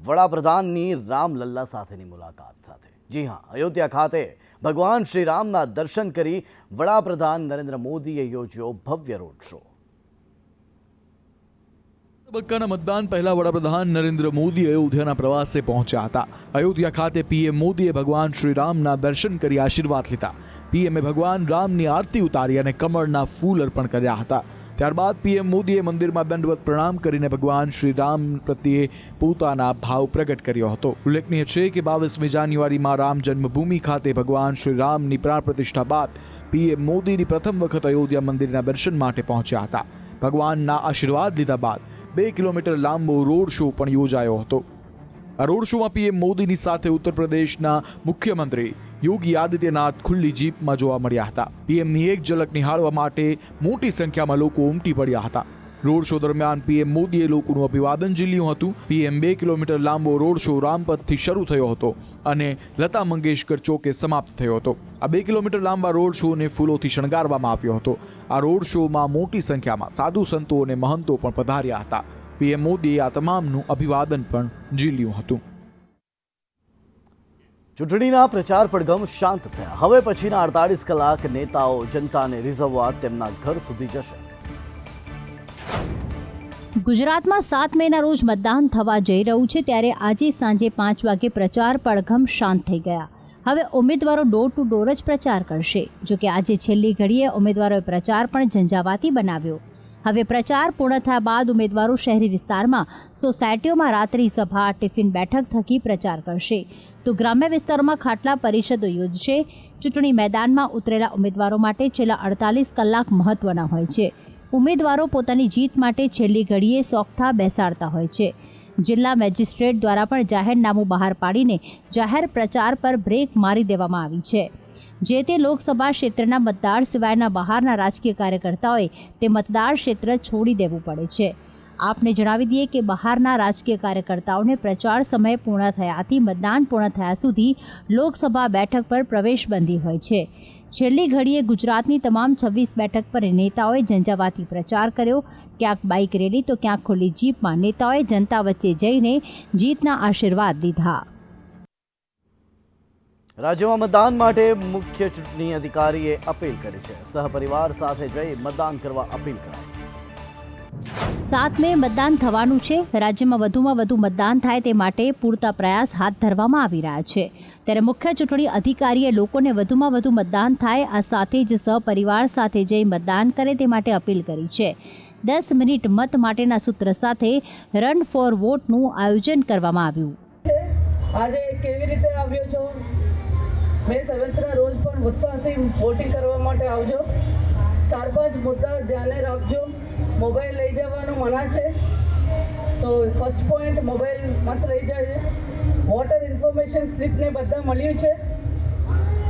વડાપ્રધાનની રામલલ્લા સાથેની મુલાકાત સાથે જી હા, અયોધ્યા ખાતે ભગવાન શ્રી રામના દર્શન કરી વડાપ્રધાન નરેન્દ્ર મોદીએ યોજ્યો ભવ્ય રોડ શો। તબક્કાના મતદાન પહેલા વડાપ્રધાન નરેન્દ્ર મોદી અયોધ્યાના પ્રવાસે પહોંચ્યા હતા। અયોધ્યા ખાતે પીએમ મોદીએ ભગવાન શ્રી રામના દર્શન કરી આશીર્વાદ લીધા। પીએમએ ભગવાન રામની આરતી ઉતારી અને કમળના ફૂલ અર્પણ કર્યા હતા। ત્યારબાદ પીએમ મોદીએ મંદિરમાં દંડવત પ્રણામ કરીને ભગવાન શ્રી રામ પ્રત્યે પોતાના ભાવ પ્રગટ કર્યો હતો। ઉલ્લેખનીય છે કે 22મી જાન્યુઆરીમાં રામ જન્મભૂમિ ખાતે ભગવાન શ્રી રામની પ્રાણ પ્રતિષ્ઠા બાદ પીએમ મોદીની પ્રથમ વખત અયોધ્યા મંદિરના દર્શન માટે પહોંચ્યા હતા। ભગવાનના આશીર્વાદ લીધા બાદ 2 કિલોમીટર લાંબો રોડ શો પણ યોજાયો હતો। આ રોડ શોમાં પીએમ મોદીની સાથે ઉત્તર પ્રદેશના મુખ્યમંત્રી યોગી આદિત્યનાથ ખુલ્લી જીપમાં જોવા મળ્યા હતા। પીએમની એક ઝલક નિહાળવા માટે મોટી સંખ્યામાં લોકો ઉમટી પડ્યા હતા। રોડ શો દરમિયાન પીએમ મોદીએ લોકોનું અભિવાદન ઝીલ્યું હતું। પીએમ 2 કિલોમીટર લાંબો રોડ શો રામપથથી શરૂ થયો હતો અને લતા મંગેશકર ચોકે સમાપ્ત થયો હતો। આ 2 કિલોમીટર લાંબા રોડ શોને ફૂલોથી શણગારવામાં આવ્યો હતો। આ રોડ શોમાં મોટી સંખ્યામાં સાધુ સંતો અને મહંતો પણ પધાર્યા હતા। પીએમ મોદીએ આ તમામનું અભિવાદન પણ ઝીલ્યું હતું। ચૂંટણીના પ્રચાર પડઘમ શાંત થયા। હવે પછીના 48 કલાક નેતાઓ જનતાને રીઝવવા તેમના ઘર સુધી જશે। ગુજરાતમાં 7 મેના રોજ મતદાન થવા જઈ રહ્યું છે, ત્યારે આજે સાંજે 5 વાગે પ્રચાર પડઘમ શાંત થઈ ગયા। હવે ઉમેદવારો ડોર ટુ ડોર જ પ્રચાર કરશે। જોકે આજે છેલ્લી ઘડીએ ઉમેદવારોએ પ્રચાર પણ ઝંઝાવાતી બનાવ્યો। હવે પ્રચાર પૂર્ણ થયા બાદ ઉમેદવારો શહેરી વિસ્તારમાં સોસાયટીઓમાં રાત્રિ સભા, ટિફિન બેઠક થકી પ્રચાર કરશે, તો ગ્રામ્ય વિસ્તારોમાં ખાટલા પરિષદો યોજશે। ચૂંટણી મેદાનમાં ઉતરેલા ઉમેદવારો માટે છેલ્લા 48 કલાક મહત્વના હોય છે। ઉમેદવારો પોતાની જીત માટે છેલ્લી ઘડીએ સોગઠા બેસાડતા હોય છે। જિલ્લા મેજિસ્ટ્રેટ દ્વારા પણ જાહેરનામું બહાર પાડીને જાહેર પ્રચાર પર બ્રેક મારી દેવામાં આવી છે। જે તે લોકસભા ક્ષેત્રના મતદાર સિવાયના બહારના રાજકીય કાર્યકર્તાઓએ તે મતદાર ક્ષેત્ર છોડી દેવું પડે છે। આપને જણાવી દઈએ કે બહારના રાજકીય કાર્યકર્તાઓને પ્રચાર સમય પૂર્ણ થયાથી મતદાન પૂર્ણ થયા સુધી લોકસભા બેઠક પર પ્રવેશબંધી હોય છે। છેલ્લી ઘડીએ ગુજરાતની તમામ 26 બેઠક પર નેતાઓએ ઝંઝાવાતી પ્રચાર કર્યો। ક્યાંક બાઇક રેલી તો ક્યાંક ખુલ્લી જીપમાં નેતાઓએ જનતા વચ્ચે જઈને જીતના આશીર્વાદ લીધા। રાજ્યમાં મતદાન માટે મુખ્ય ચૂંટણી અધિકારીએ અપીલ કરી છે। સહપરિવાર સાથે જઈ મતદાન કરવા અપીલ કરાઈ। 7 મે મતદાન થવાનું છે। રાજ્યમાં વધુમાં વધુ મતદાન થાય તે માટે પૂરતા પ્રયાસ હાથ ધરવામાં આવી રહ્યા છે। ત્યારે મુખ્ય ચૂંટણી અધિકારીએ લોકોને વધુમાં વધુ મતદાન થાય, આ સાથે જ સહપરિવાર સાથે જઈ મતદાન કરે તે માટે અપીલ કરી છે। 10 મિનિટ મત માટેના સૂત્ર સાથે રન ફોર વોટનું આયોજન કરવામાં આવ્યું। આજે કેવી રીતે આવ્યો છો? મે 7ના રોજ પણ ઉત્સાહથી વોટિંગ કરવા માટે આવજો। 4-5 મુદ્દા ધ્યાને રાખજો। મોબાઈલ લઈ જવાનું મના છે, તો ફર્સ્ટ પોઈન્ટ મોબાઈલ મત લઈ જાય। વોટર ઇન્ફોર્મેશન સ્લિપને બધા મળ્યું છે,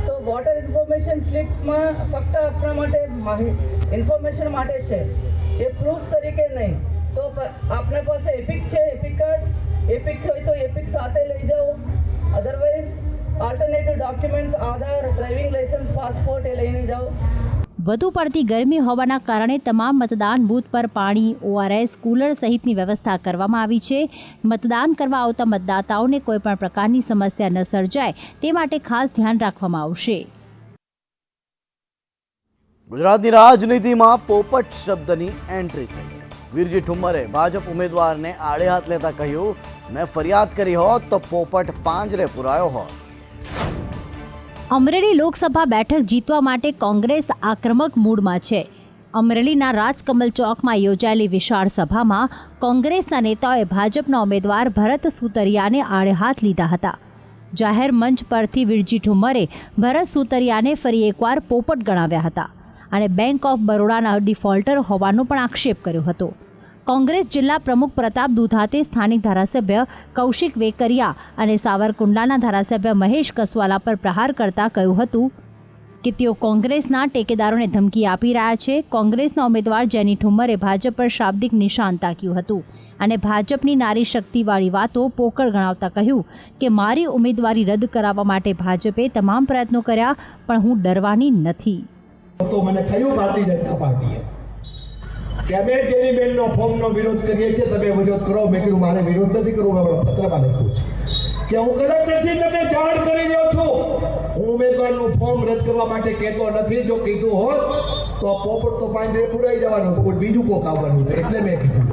તો વોટર ઇન્ફોર્મેશન સ્લિપમાં ફક્ત આપણા માટે ઇન્ફોર્મેશન માટે છે, એ પ્રૂફ તરીકે નહીં। તો આપને પાસે એપિક છે, એપિક કાર્ડ, એપિક હોય તો એપિક સાથે લઈ જાઓ। અધરવાઇઝ આલ્ટરનેટિવ ડોક્યુમેન્ટ્સ આધાર, ડ્રાઇવિંગ લાયસન્સ, પાસપોર્ટ એ લઈને જાઓ। વધુ પડતી ગરમી હોવાના કારણે તમામ મતદાન બૂથ પર પાણી, ORS, કુલર સહિતની વ્યવસ્થા કરવામાં આવી છે। મતદાન કરવા આવતા મતદાતાઓને કોઈપણ પ્રકારની સમસ્યા ન સર્જાય તે માટે ખાસ ધ્યાન રાખવામાં આવશે। ગુજરાતની રાજનીતિમાં પોપટ શબ્દની એન્ટ્રી થઈ। વીરજી ઠુમ્મરે ભાજપ ઉમેદવારને આડે હાથ લેતા કહ્યું, મેં ફરિયાદ કરી હોત તો પોપટ પાંજરે પુરાયો હોત। અમરેલી લોકસભા બેઠક જીતવા માટે કોંગ્રેસ આક્રમક મૂડમાં છે। અમરેલીના રાજકમલ ચોકમાં યોજાયેલી વિશાળ સભામાં કોંગ્રેસના નેતાઓએ ભાજપના ઉમેદવાર ભરત સુતરિયાને આડે હાથ લીધા હતા। જાહેર મંચ પરથી વીરજી ઠુમ્મરે ભરત સુતરિયાને ફરી એકવાર પોપટ ગણાવ્યા હતા અને બેંક ઓફ બરોડાના ડિફોલ્ટર હોવાનો પણ આક્ષેપ કર્યો હતો। કોંગ્રેસ જિલ્લા પ્રમુખ પ્રતાપ દુધાતે સ્થાનિક ધારાસભ્ય કૌશિક વેકરિયા અને સાવરકુંડલાના ધારાસભ્ય મહેશ કસવાલા પર પ્રહાર કરતા કહ્યું હતું કે તેઓ કોંગ્રેસના ટેકેદારોને ધમકી આપી રહ્યા છે। કોંગ્રેસના ઉમેદવાર જેની ઠુમ્મરે ભાજપ પર શાબ્દિક નિશાન તાક્યું હતું અને ભાજપની નારી શક્તિવાળી વાતો પોકળ ગણાવતા કહ્યું કે મારી ઉમેદવારી રદ કરાવવા માટે ભાજપે તમામ પ્રયત્નો કર્યા, પણ હું ડરવાની નથી। તો મને કયું ભારતીય જનતા પાર્ટીએ કે અમે જેની બેનનો ફોર્મનો વિરોધ કરીએ છીએ, તમે વિરોધ કરો. મેં કીધું મારે વિરોધ નથી કરવો. મેં હમણાં પત્રમાં લખ્યું છે કે હું કલેક્ટરશ્રી તમને જાણ કરી રહ્યો છું, હું ઉમેદવારનું ફોર્મ રદ કરવા માટે કહેતો નથી. જો કીધું હોત તો પોપટ તો પાંજરે પુરાઈ જવાનું હતું, કોઈ બીજું કોક આવવાનું હતું, એટલે મેં કીધું.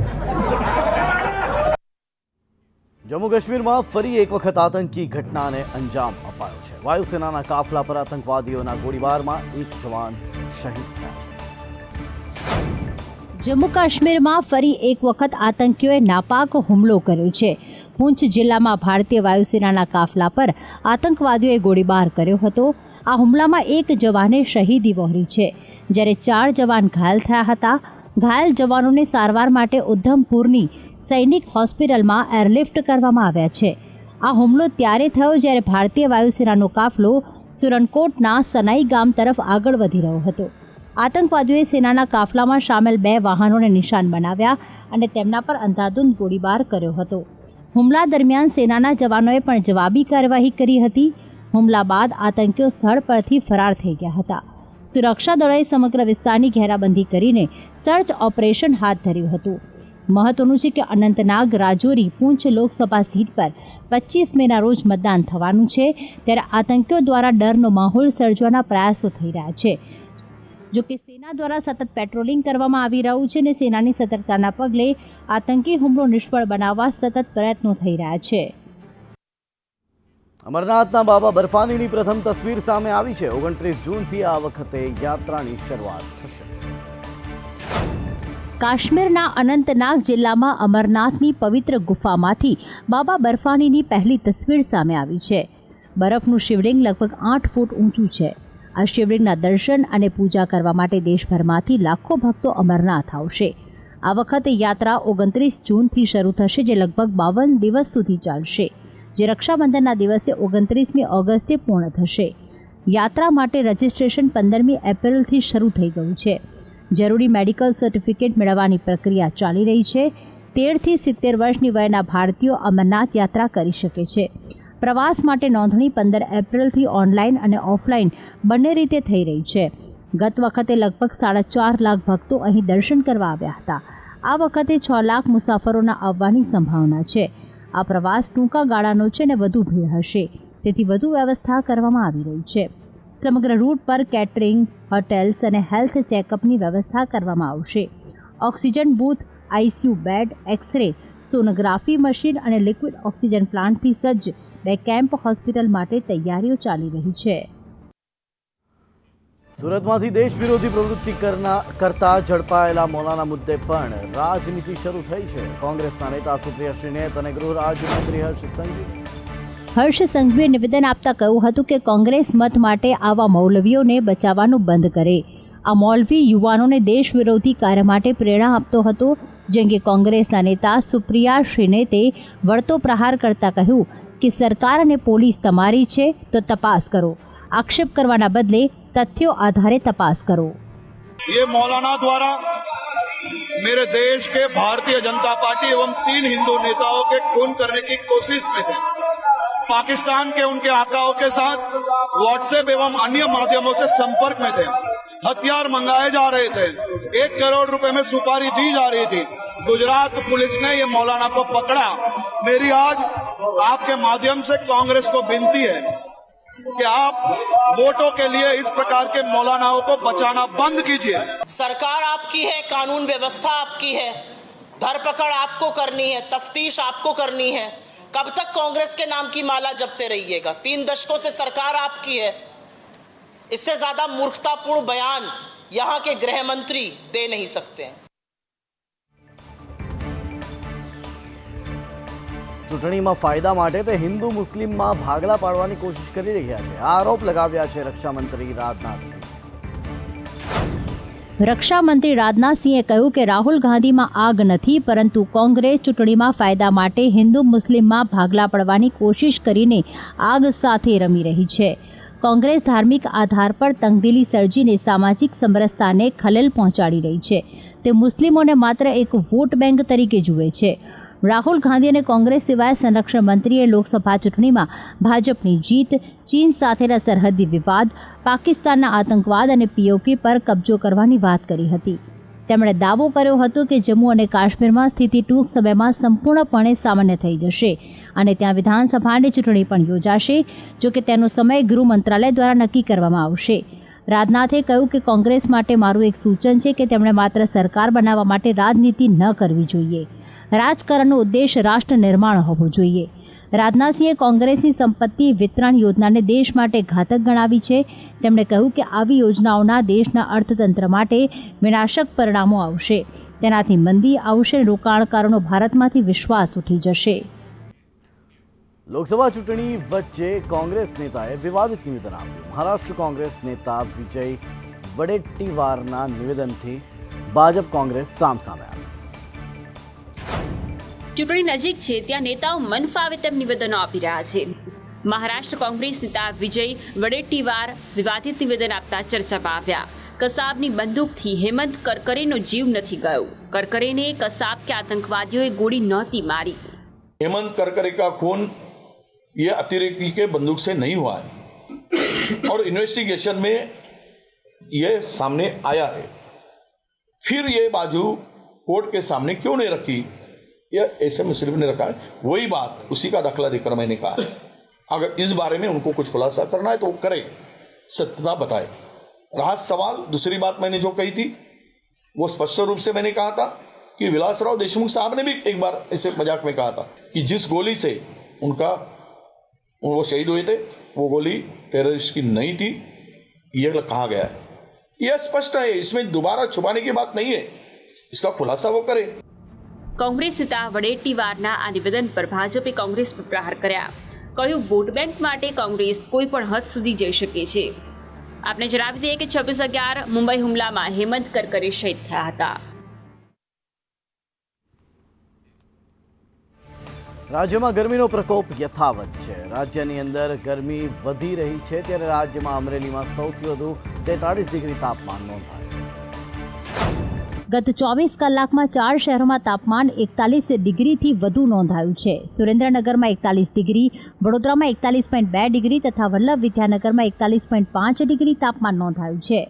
જમ્મુ કાશ્મીરમાં ફરી એક વખત આતંકી ઘટનાને અંજામ અપાયો છે. વાયુસેનાના કાફલા પર આતંકવાદીઓના ગોળીબારમાં એક જવાન શહીદ થયા છે. જમ્મુ કાશ્મીરમાં ફરી એક વખત આતંકીઓએ નાપાક હુમલો કર્યો છે. પૂંછ જિલ્લામાં ભારતીય વાયુસેનાના કાફલા પર આતંકવાદીઓએ ગોળીબાર કર્યો હતો. આ હુમલામાં એક જવાને શહીદી વહોરી છે, જ્યારે 4 જવાન ઘાયલ થયા હતા. ઘાયલ જવાનોને સારવાર માટે ઉધમપુરની સૈનિક હોસ્પિટલમાં એરલિફ્ટ કરવામાં આવ્યા છે. આ હુમલો ત્યારે થયો જ્યારે ભારતીય વાયુસેનાનો કાફલો સુરનકોટના સનાઈ ગામ તરફ આગળ વધી રહ્યો હતો. આતંકવાદીઓએ સેનાના કાફલામાં સામેલ 2 વાહનોને નિશાન બનાવ્યા અને તેમના પર અંધાધૂંધ ગોળીબાર કર્યો હતો. હુમલા દરમિયાન સેનાના જવાનોએ પણ જવાબી કાર્યવાહી કરી હતી. હુમલા બાદ આતંકીઓ સ્થળ પરથી ફરાર થઈ ગયા હતા. સુરક્ષા દળોએ સમગ્ર વિસ્તારની ઘેરાબંધી કરીને સર્ચ ઓપરેશન હાથ ધર્યું હતું. મહત્વનું છે કે અનંતનાગ રાજૌરી પૂંછ લોકસભા સીટ પર 25 મેના રોજ મતદાન થવાનું છે, ત્યારે આતંકીઓ દ્વારા ડરનો માહોલ સર્જવાના પ્રયાસો થઈ રહ્યા છે. જો કે સેના દ્વારા સતત પેટ્રોલિંગ કરવામાં આવી રહ્યું છે અને સેનાની સતર્કતાના પગલે આતંકી હુમલો નિષ્ફળ બનાવવા સતત પ્રયત્નો થઈ રહ્યા છે. અમરનાથના બાબા બર્ફાનીની પ્રથમ તસવીર સામે આવી છે. 29 જૂનથી આ વખતે યાત્રાની શરૂઆત થશે. કાશ્મીરના અનંતનાગ જિલ્લામાં અમરનાથની પવિત્ર ગુફામાંથી બાબા બર્ફાનીની પહેલી તસવીર સામે આવી છે. બરફનું શિવલિંગ લગભગ 8 ફૂટ ઊંચું છે. આ શિવલિંગના દર્શન અને પૂજા કરવા માટે દેશભરમાંથી લાખો ભક્તો અમરનાથ આવશે. આ વખતે યાત્રા 29 જૂનથી શરૂ થશે, જે લગભગ 52 દિવસ સુધી ચાલશે, જે રક્ષાબંધનના દિવસે 29મી ઓગસ્ટે પૂર્ણ થશે. યાત્રા માટે રજિસ્ટ્રેશન 15મી એપ્રિલથી શરૂ થઈ ગયું છે. જરૂરી મેડિકલ સર્ટિફિકેટ મેળવવાની પ્રક્રિયા ચાલી રહી છે. 13 થી 70 વર્ષની વયના ભારતીયો અમરનાથ યાત્રા કરી શકે છે. પ્રવાસ માટે નોંધણી 15 એપ્રિલથી ઓનલાઈન અને ઓફલાઈન બંને રીતે થઈ રહી છે. ગત વખતે લગભગ 4.5 લાખ ભક્તો અહીં દર્શન કરવા આવ્યા હતા. આ વખતે 6 લાખ મુસાફરોના આવવાની સંભાવના છે. આ પ્રવાસ ટૂંકા ગાળાનો છે અને વધુ ભીડ હશે, તેથી વધુ વ્યવસ્થા કરવામાં આવી રહી છે. સમગ્ર રૂટ પર કેટરિંગ, હોટેલ્સ અને હેલ્થ ચેકઅપની વ્યવસ્થા કરવામાં આવશે. Oxygen booth, ICU bed, x-ray, sonography machine અને લિક્વિડ ઓક્સિજન પ્લાન્ટથી સજ્જ 2 કેમ્પ હોસ્પિટલ માટે તૈયારીઓ ચાલી રહી છે. સુરતમાંથી દેશ વિરોધી પ્રવૃત્તિ કરતા ઝડપાયેલા મૌલાના મુદ્દે પણ રાજનીતિ શરૂ થઈ છે. કોંગ્રેસના નેતા સુપ્રિયા શ્રીનેત અને ગૃહ રાજ્યમંત્રી હર્ષ સંઘવીએ નિવેદન આપતા કહ્યું હતું કે કોંગ્રેસ મત માટે આવા મૌલવીઓને બચાવવાનું બંધ કરે. આ મૌલવી યુવાનોને દેશ વિરોધી કાર્ય માટે પ્રેરણા આપતો હતો. જે અંગે કોંગ્રેસના નેતા સુપ્રિયા શ્રીનેતે વળતો પ્રહાર કરતા કહ્યું કે સરકાર અને પોલીસ તમારી છે તો તપાસ કરો. आक्षेप करवाना बदले तथ्यों आधारे तपास करो। ये मौलाना द्वारा मेरे देश के भारतीय जनता पार्टी एवं 3 हिंदू नेताओं के खून करने की कोशिश में थे। पाकिस्तान के उनके आकाओं के साथ व्हाट्सएप एवं अन्य माध्यमों से संपर्क में थे। हथियार मंगाए जा रहे थे। 1 करोड़ रुपए में सुपारी दी जा रही थी। गुजरात पुलिस ने ये मौलाना को पकड़ा। मेरी आज आपके माध्यम से कांग्रेस को विनती है कि आप वोटों के लिए इस प्रकार के मौलानाओं को बचाना बंद कीजिए। सरकार आपकी है, कानून व्यवस्था आपकी है, धरपकड़ आपको करनी है, तफ्तीश आपको करनी है। कब तक कांग्रेस के नाम की माला जपते रहिएगा? 3 दशकों से सरकार आपकी है। इससे ज्यादा मूर्खतापूर्ण बयान यहाँ के गृह मंत्री दे नहीं सकते हैं। ચૂંટણીમાં ફાયદા માટે તે હિન્દુ મુસ્લિમમાં ભાગલા પાડવાની કોશિશ કરી રહ્યા છે. આરોપ લગાવ્યા છે રક્ષામંત્રી રાજનાથસિંહ. રક્ષામંત્રી રાજનાથસિંહે કહ્યું કે રાહુલ ગાંધીમાં આગ નથી, પરંતુ કોંગ્રેસ ચૂંટણીમાં ફાયદા માટે હિન્દુ મુસ્લિમમાં ભાગલા પડવાની કોશિશ કરીને આગ સાથે રમી રહી છે. કોંગ્રેસ ધાર્મિક આધાર પર તંગદિલી સર્જીને સામાજિક સમરસતાને ખલેલ પહોંચાડી રહી છે. તે મુસ્લિમોને માત્ર એક વોટ બેંક તરીકે જુએ છે. રાહુલ ગાંધી અને કોંગ્રેસ સિવાય સંરક્ષણ મંત્રીએ લોકસભા ચૂંટણીમાં ભાજપની જીત, ચીન સાથેના સરહદી વિવાદ, પાકિસ્તાનના આતંકવાદ અને પીઓકે પર કબજો કરવાની વાત કરી હતી. તેમણે દાવો કર્યો હતો કે જમ્મુ અને કાશ્મીરમાં સ્થિતિ ટૂંક સમયમાં સંપૂર્ણપણે સામાન્ય થઈ જશે અને ત્યાં વિધાનસભાની ચૂંટણી પણ યોજાશે, જો કે તેનો સમય ગૃહ મંત્રાલય દ્વારા નક્કી કરવામાં આવશે. રાજનાથે કહ્યું કે કોંગ્રેસ માટે મારું એક સૂચન છે કે તેમણે માત્ર સરકાર બનાવવા માટે રાજનીતિ ન કરવી જોઈએ. રાજકારણનો ઉદ્દેશ રાષ્ટ્ર નિર્માણ હોવું જોઈએ. રાજનાથસિંહે કોંગ્રેસની સંપત્તિ વિતરણ યોજનાને દેશ માટે ઘાતક ગણાવી છે. તેમણે કહ્યું કે આવી યોજનાઓના દેશના અર્થતંત્ર માટે વિનાશક પરિણામો આવશે. તેનાથી મંદી આવશે અને રોકાણકારોનો ભારતમાંથી વિશ્વાસ ઉઠી જશે. લોકસભા ચૂંટણી વચ્ચે કોંગ્રેસ નેતાએ વિવાદિત નિવેદન આપ્યું. મહારાષ્ટ્ર કોંગ્રેસ નેતા વિજય વડેટ્ટીવારના નિવેદનથી ભાજપ કોંગ્રેસ સામસામે આવી. ચૂંટણી નજીક છે ત્યાં નેતાઓ મન ફાવે તેમ નિવેદનો આપી રહ્યા છે. મહારાષ્ટ્ર કોંગ્રેસ નેતા વિજય વડેટ્ટીવાર વિવાદિત નિવેદન આપતા ચર્ચામાં આવ્યા. કસાબની બંદૂકથી હેમંત કરકરેનો જીવ નથી ગયો. કરકરેને કસાબ કે આતંકવાદીઓએ ગોળી નહોતી મારી. हेमंत करकरे का खून ये अतिरेकी के बंदूक से नहीं हुआ है और इन्वेस्टिगेशन में ये सामने आया है. फिर ये बाजू कोर्ट के सामने क्यों नहीं रखी? ये ऐसे मुस्लिम ने रखा है. वही बात उसी का दाखला देकर मैंने कहा है. अगर इस बारे में उनको कुछ खुलासा करना है तो करे, सत्यता बताए. रहा सवाल, दूसरी बात मैंने जो कही थी वो स्पष्ट रूप से मैंने कहा था कि विलासराव देशमुख साहब ने भी एक बार ऐसे मजाक में कहा था कि जिस गोली से वो शहीद हुए थे वो गोली टेररिस्ट की नहीं थी, ये कहा गया है. यह स्पष्ट है, इसमें दोबारा छुपाने की बात नहीं है. इसका खुलासा वो करे. કોંગ્રેસ નેતા વડેટ્ટીવારના આ નિવેદન પર ભાજપે કોંગ્રેસ પર પ્રહાર કર્યા. કહ્યું, વોટ બેંક માટે કોંગ્રેસ કોઈ પણ હદ સુધી જઈ શકે છે. આપને જણાવી દઈએ કે 26/11 મુંબઈ હુમલામાં હેમંત કરકરે શહીદ થયા હતા. રાજ્યમાં ગરમીનો પ્રકોપ યથાવત છે. રાજ્યની અંદર ગરમી વધી રહી છે ત્યારે રાજ્યમાં અમરેલીમાં સૌથી વધુ 43 ડિગ્રી તાપમાન નોંધાયું. ગત 24 કલાકમાં 4 શહેરોમાં તાપમાન 41 ડિગ્રીથી વધુ નોંધાયું છે. સુરેન્દ્રનગરમાં 41 ડિગ્રી, વડોદરામાં 41.2 ડિગ્રી તથા વલ્લભ વિદ્યાનગરમાં 41.5 ડિગ્રી તાપમાન નોંધાયું છે.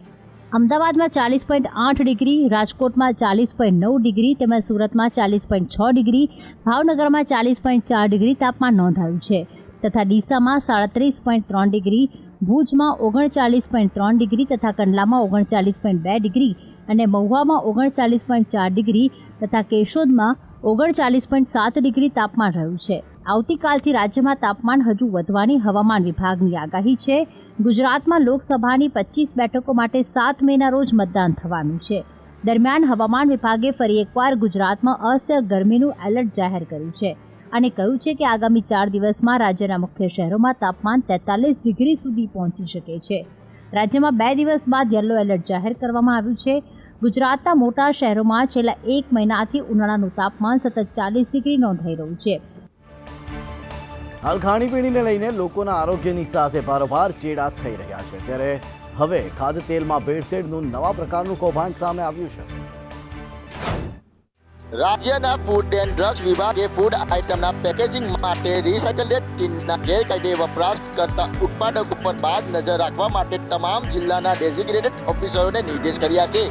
અમદાવાદમાં 40.8 ડિગ્રી, રાજકોટમાં 40.9 ડિગ્રી તેમજ સુરતમાં 40.6 ડિગ્રી, ભાવનગરમાં 40.4 ડિગ્રી તાપમાન નોંધાયું છે તથા ડીસામાં 37.3 ડિગ્રી, ભુજમાં 39.3 ડિગ્રી તથા કંડલામાં 39.2 ડિગ્રી અને મહુવામાં 39.4 ડિગ્રી તથા કેશોદમાં 39.7 ડિગ્રી તાપમાન રહ્યું છે. આવતીકાલથી રાજ્યમાં તાપમાન હજુ વધવાની હવામાન વિભાગની આગાહી છે. ગુજરાતમાં લોકસભાની 25 બેઠકો માટે 7 મેના રોજ મતદાન થવાનું છે. દરમિયાન હવામાન વિભાગે ફરી એકવાર ગુજરાતમાં અસહ્ય ગરમીનું એલર્ટ જાહેર કર્યું છે અને કહ્યું છે કે આગામી 4 દિવસમાં રાજ્યના મુખ્ય શહેરોમાં તાપમાન 43 ડિગ્રી સુધી પહોંચી શકે છે. રાજ્યમાં 2 દિવસ બાદ યલો એલર્ટ જાહેર કરવામાં આવ્યું છે. ગુજરાતના મોટા શહેરોમાં છેલ્લા 1 મહિનાથી ઉનાળાનું તાપમાન સતત 40 ડિગ્રી નોંધાઈ રહ્યું છે. હાલ ખાણીપીણીને લઈને લોકોના આરોગ્યની સાથે ભારોભાર ચેડા થઈ રહ્યા છે ત્યારે હવે ખાદ્યતેલમાં ભેળસેળનું નવા પ્રકારનું કૌભાંડ સામે આવ્યું છે. રાજ્યના ફૂડ એન્ડ ડ્રગ્સ વિભાગે ફૂડ આઇટમના પેકેજિંગ માટે રિસાયકલેડ ટીનના ગેરકાયદે વપરાશ કરતા ઉત્પાદકો પર બાદ નજર રાખવા માટે તમામ જિલ્લાના ડેઝિગ્નેટેડ ઓફિસરોને નિર્દેશ કર્યા છે.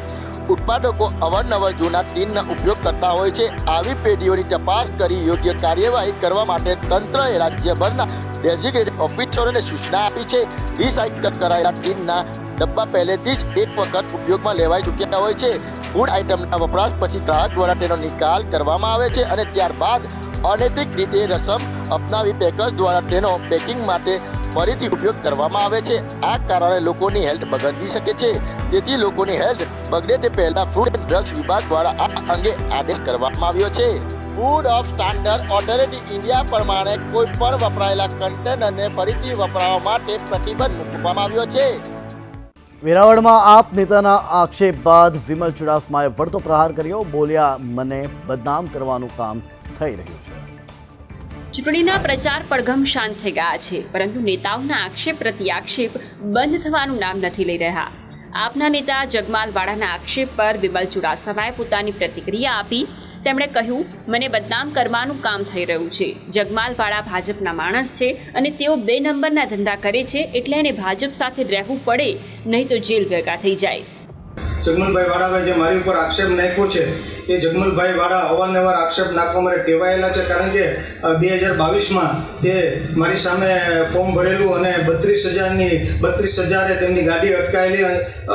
ઉત્પાદકો અવારનવાર જૂના ટીનનો ઉપયોગ કરતા હોય છે. આવી પેઢીઓની તપાસ કરી યોગ્ય કાર્યવાહી કરવા માટે તંત્રએ રાજ્યભરના ડેઝિગ્નેટેડ ઓફિસરોને સૂચના આપી છે. રિસાયકલ કરાયેલા ટીનના ડબ્બા પહેલેથી જ એક વખત ઉપયોગમાં લેવાઈ ચૂક્યા હોય છે. ફૂડ આઇટમના વપરાશ પછી ગ્રાહક દ્વારા તેનો નિકાલ કરવામાં આવે છે અને ત્યારબાદ અનૈતિક રીતે રસમ અપનાવી પેકર્સ દ્વારા તેનો પેકિંગ માટે ફરીથી ઉપયોગ કરવામાં આવે છે. આ કારણે લોકોની હેલ્થ બગડી શકે છે. તેથી લોકોની હેલ્થ બગડે તે પહેલા ફૂડ એન્ડ ડ્રગ્સ વિભાગ દ્વારા આ અંગે આદેશ કરવામાં આવ્યો છે. Food of standard authority India પ્રમાણે કોઈ પણ વપરાયેલા કન્ટેનરને ફરીથી વપરાવવા માટે પ્રતિબંધ મૂકવામાં આવ્યો છે. વેરાવળમાં આપ નેતાના આક્ષેપ બાદ વિમલ ચુડાસમાએ વળતો પ્રહાર કર્યો. બોલ્યા, મને બદનામ કરવાનું કામ થઈ રહ્યું છે. ચૂંટણીના પ્રચાર પડઘમ શાંત થઈ ગયા છે, પરંતુ નેતાઓના આક્ષેપ પ્રત્યાક્ષેપ બંધ થવાનું નામ નથી લઈ રહ્યા. આપના નેતા જગમાલવાળાના આક્ષેપ પર વિમલ ચુડાસમાએ પોતાની પ્રતિક્રિયા આપી. તેમણે કહ્યું, મને બદનામ કરવાનું કામ થઈ રહ્યું છે. જગમાલવાળા ભાજપના માણસ છે અને તેઓ 2 નંબરના ધંધા કરે છે, એટલે એને ભાજપ સાથે રહેવું પડે, નહીં તો જેલ ભેગા થઈ જાય. જગમલભાઈ વાળાએ જે મારી ઉપર આક્ષેપ નાખ્યો છે એ જગમલભાઈ વાળા અવારનવાર આક્ષેપ નાખવા માટે ટેવાયેલા છે, કારણ કે 2022માં તે મારી સામે ફોર્મ ભરેલું અને 32,000 તેમની ગાડી અટકાયેલી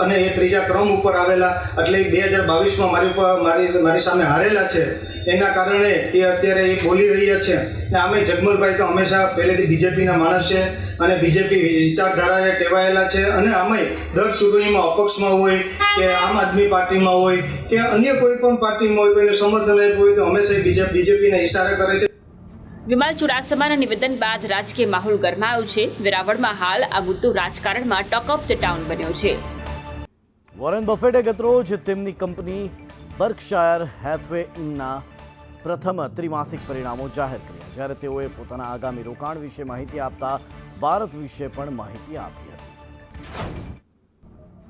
અને એ ત્રીજા ક્રમ ઉપર આવેલા, એટલે 2022માં મારી સામે હારેલા છે. એના કારણે એ અત્યારે એ બોલી રહ્યા છે. ને આમે જગમલભાઈ તો હંમેશા પહેલેથી બીજેપીના માણસ છે અને બીજેપી વિચારધારાને ટેવાયેલા છે, અને આમે દર ચૂંટણીમાં અપક્ષમાં હોય કે આમ આદમી પાર્ટીમાં હોય કે અન્ય કોઈ પણ પાર્ટીમાં હોય, કોઈને સમર્થન આપ્યું હોય તો હંમેશા બીજેપીને ઇશારા કરે છે. વિમલ ચુડાસમાના નિવેદન બાદ રાજકીય માહોલ ગરમાયો છે. વેરાવળમાં હાલ આ મુદ્દો રાજકારણમાં ટોક ઓફ ધ ટાઉન બન્યો છે. વોરેન બફેટે ગતરોજ તેમની કંપની બર્કશાયર હેથવેના પ્રથમ ત્રિમાસિક પરિણામો જાહેર કર્યા, જ્યારે તેઓએ પોતાના આગામી રોકાણ વિશે માહિતી આપતા ભારત વિશે પણ માહિતી આપી હતી.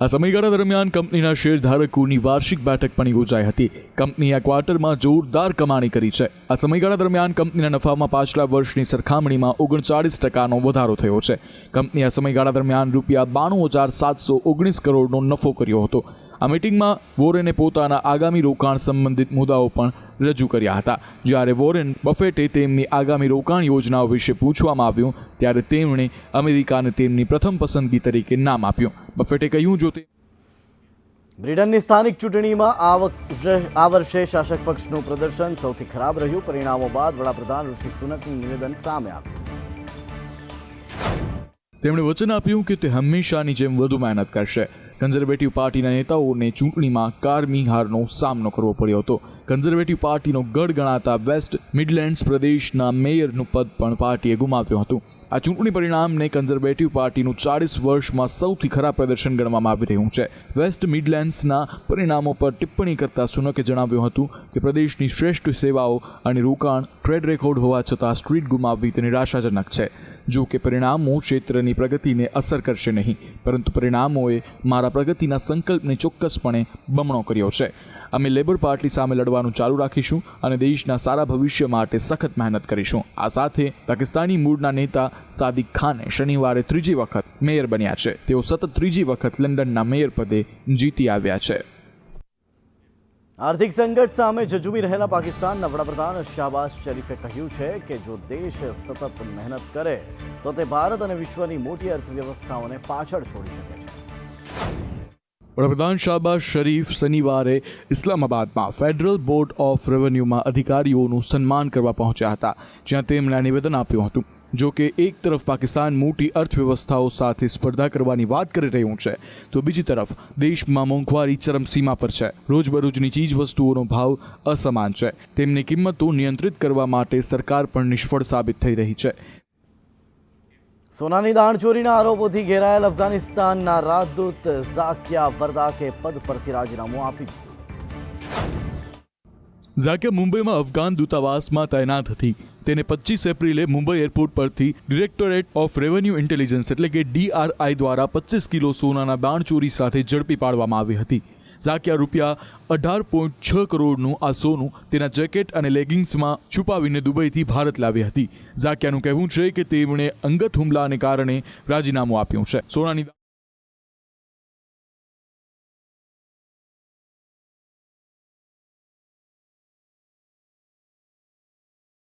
આ સમયગાળા દરમિયાન કંપનીના શેરધારકોની વાર્ષિક બેઠક પણ યોજાઈ હતી. કંપનીએ ક્વાર્ટરમાં જોરદાર કમાણી કરી છે. આ સમયગાળા દરમિયાન કંપનીના નફામાં પાછલા વર્ષની સરખામણીમાં 39% વધારો થયો છે. કંપનીએ આ સમયગાળા દરમિયાન ₹92,719 કરોડનો નફો કર્યો હતો. આ મીટિંગમાં વોરેને પોતાના આગામી રોકાણ સંબંધિત મુદ્દાઓ પણ રજૂ કર્યા હતા. જ્યારે વોરેન બફેટે તેમની આગામી રોકાણ યોજનાઓ વિશે પૂછવામાં આવ્યું ત્યારે તેમણે અમેરિકાને તેમની પ્રથમ પસંદગી તરીકે નામ આપ્યું. બફેટે કહ્યું, જો તે બ્રિટનની સ્થાનિક ચૂંટણીમાં આ વર્ષે શાસક પક્ષનું પ્રદર્શન સૌથી ખરાબ રહ્યું. પરિણામો બાદ વડાપ્રધાન ઋષિ સુનકનું નિવેદન સામે આવ્યું. તેમણે વચન આપ્યું કે તે હંમેશાની જેમ વધુ મહેનત કરશે. કન્ઝર્વેટિવ પાર્ટીના નેતાઓને ચૂંટણીમાં કારમી હારનો સામનો કરવો પડ્યો હતો. કન્ઝર્વેટિવ પાર્ટીનો ગઢ ગણાતા વેસ્ટ મિડલેન્ડ્સ પ્રદેશના મેયરનું પદ પણ પાર્ટીએ ગુમાવ્યું હતું. આ ચૂંટણી પરિણામને કન્ઝર્વેટિવ પાર્ટીનું 40 વર્ષમાં સૌથી ખરાબ પ્રદર્શન ગણવામાં આવી રહ્યું છે. વેસ્ટ મિડલેન્ડ્સના પરિણામો પર ટિપ્પણી કરતા સુનકે જણાવ્યું હતું કે પ્રદેશની શ્રેષ્ઠ સેવાઓ અને રોકાણ ટ્રેડ રેકોર્ડ હોવા છતાં સ્ટ્રીટ ગુમાવવી તે નિરાશાજનક છે. જો કે પરિણામો ક્ષેત્રની પ્રગતિને અસર કરશે નહીં, પરંતુ પરિણામોએ મારા પ્રગતિના સંકલ્પને ચોક્કસપણે બમણો કર્યો છે. અમે લેબર પાર્ટી સામે લડવાનું ચાલુ રાખીશું અને દેશના સારા ભવિષ્ય માટે સખત મહેનત કરીશું. આ સાથે પાકિસ્તાની મૂળના નેતા સાદિક ખાને શનિવારે 3જી વખત મેયર બન્યા છે. તેઓ સતત 3જી વખત લંડનના મેયર પદે જીતી આવ્યા છે. આર્થિક સંકટ સામે ઝઝૂમી રહેલા પાકિસ્તાનના વડાપ્રધાન શહબાઝ શરીફે કહ્યું છે કે જો દેશ સતત મહેનત કરે તો તે ભારત અને વિશ્વની મોટી અર્થવ્યવસ્થાઓને પાછળ છોડી શકે છે. વડાપ્રધાન શહબાઝ શરીફ શનિવારે ઇસ્લામાબાદમાં ફેડરલ બોર્ડ ઓફ રેવન્યુમાં અધિકારીઓનું સન્માન કરવા પહોંચ્યા હતા, જ્યાં તેમણે નિવેદન આપ્યું હતું. જો કે એક તરફ પાકિસ્તાન મોટી અર્થવ્યવસ્થાઓ સાથે સ્પર્ધા કરવાની વાત કરી રહ્યું છે, તો બીજી તરફ દેશમાં મોંઘવારી ચરમસીમા પર છે. રોજબરોજની ચીજ વસ્તુઓનો ભાવ અસમાન છે. તેમની કિંમતો નિયંત્રિત કરવા માટે સરકાર પણ નિષ્ફળ સાબિત થઈ રહી છે. સોનાની દાણચોરીના આરોપોથી ઘેરાયેલ અફઘાનિસ્તાનના રાજદૂત ઝાકિયા વર્દાકે પદ પરથી રાજીનામું આપી દીધું. ઝાકિયા મુંબઈમાં અફઘાન દૂતાવાસમાં તૈનાત હતી. તેને 25 એપ્રિલે મુંબઈ એરપોર્ટ પરથી ડિરેક્ટોરેટ ઓફ રેવન્યુ ઇન્ટેલિજન્સ એટલે કે DRI દ્વારા 25 કિલો સોનાના દાણચોરી સાથે ઝડપી પાડવામાં આવી હતી. ઝાકિયા ₹18.6 કરોડનું આ સોનું તેના જેકેટ અને લેગિંગ્સમાં છુપાવીને દુબઈથી ભારત લાવી હતી. ઝાકિયાનું કહેવું છે કે તેમણે અંગત હુમલાને કારણે રાજીનામું આપ્યું છે. સોનાની